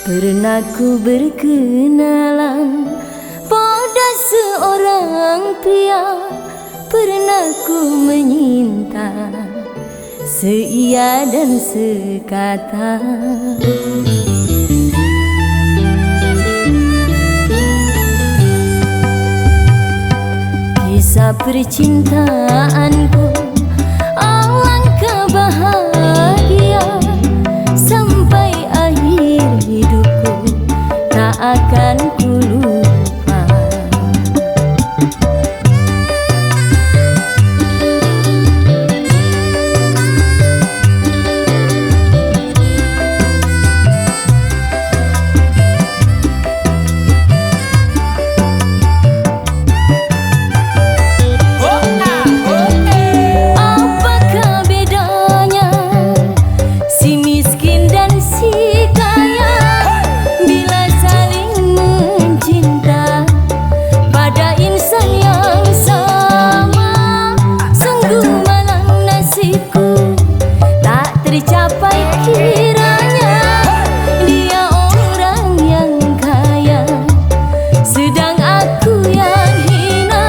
Pernah ku berkenalan pada seorang pria, pernah ku menyinta seia dan sekata. Kisah percintaanku alangkah bahagia, sampai akhir hidupku tak akan ku lupa. Apakah bedanya si miskin dan si kaya bila saling mencinta pada insan yang sama? Sungguh malang nasibku tak tercapai, kiranya dia orang yang kaya sedang aku yang hina.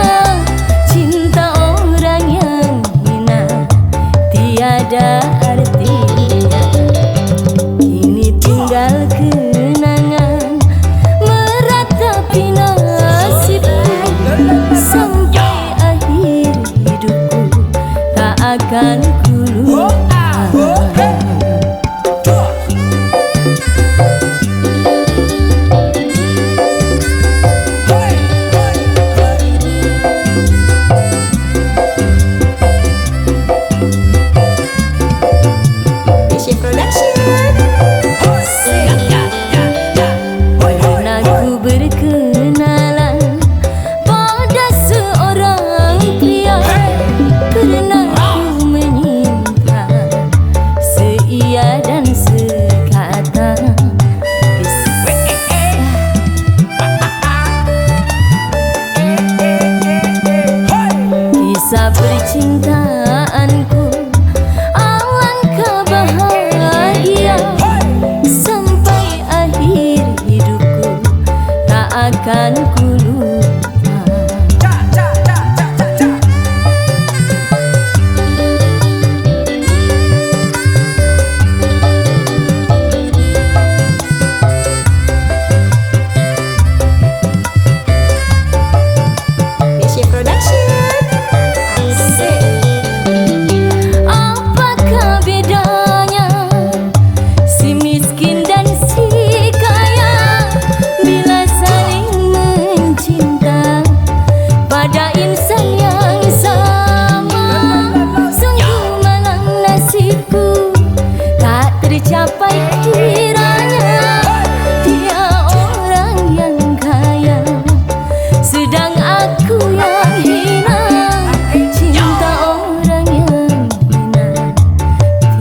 Cinta orang yang hina tiada artinya. Kini tinggal kenangan meratapi nasibku, sampai akhir hidupku tak akan ku lupa. Pernah ku berkenalan pada seorang pria, pernah ku menyinta seia dan sekata. Kisah percintaanku alangkah bahagia, sampai akhir hidupku tak akan ku lupa. Apakah bedanya si miskin dan si kaya bila saling mencinta pada insan yang sama? Sungguh malang nasibku tak tercapai, kiranya dia orang yang kaya sedang aku yang hina. Cinta orang yang hina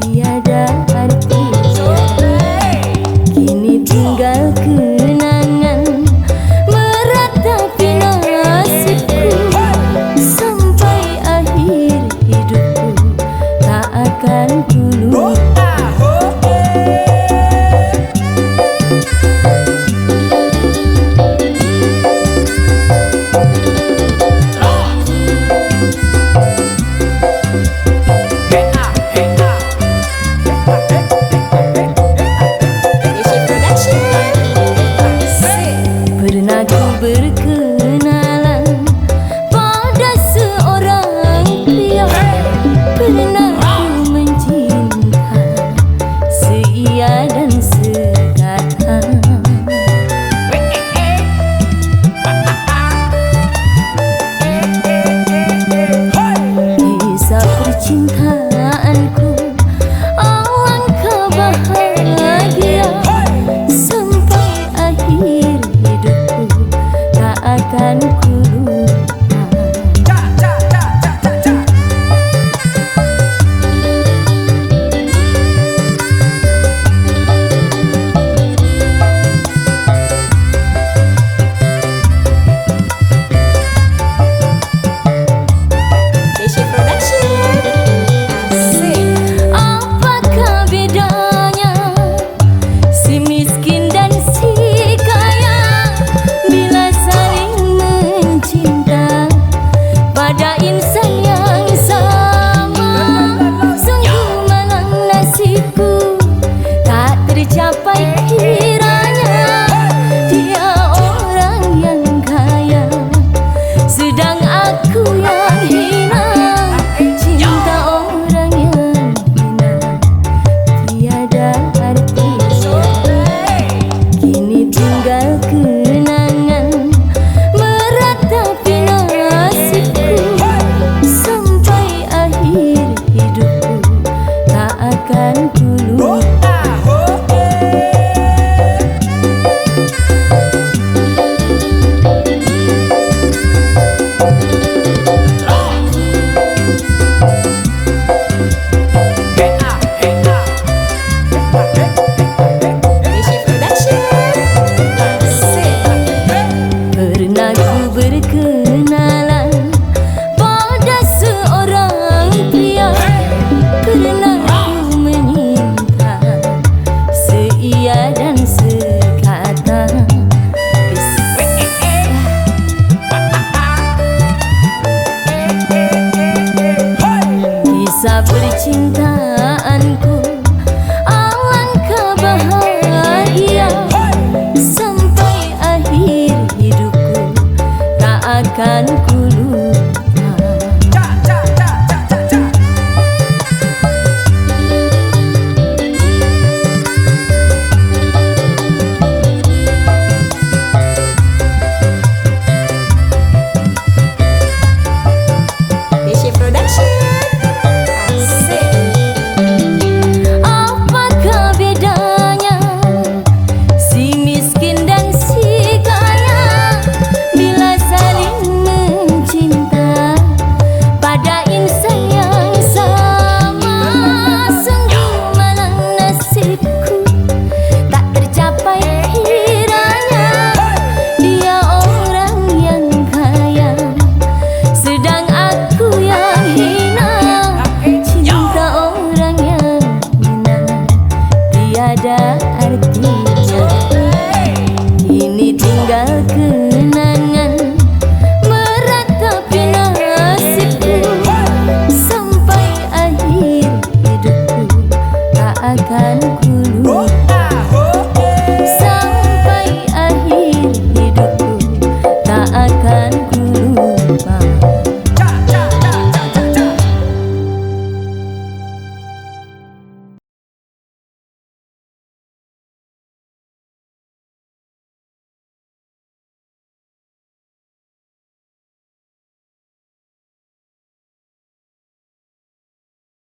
tiada artinya. Kini tinggal kenangan meratapi nasibku, sampai akhir hidupku tak akan ku lupa. akan ku lupa. Apakah bedanya si miskin dan si kaya bila saling mencinta pada insan yang sama? Sungguh malang nasibku tak tercapai kiranya dia orang yang kaya sedang aku yang hina. Cinta orang yang hina tiada artinya. Kini tinggal kenangan meratapi nasibku sampai akhir hidupku tak akan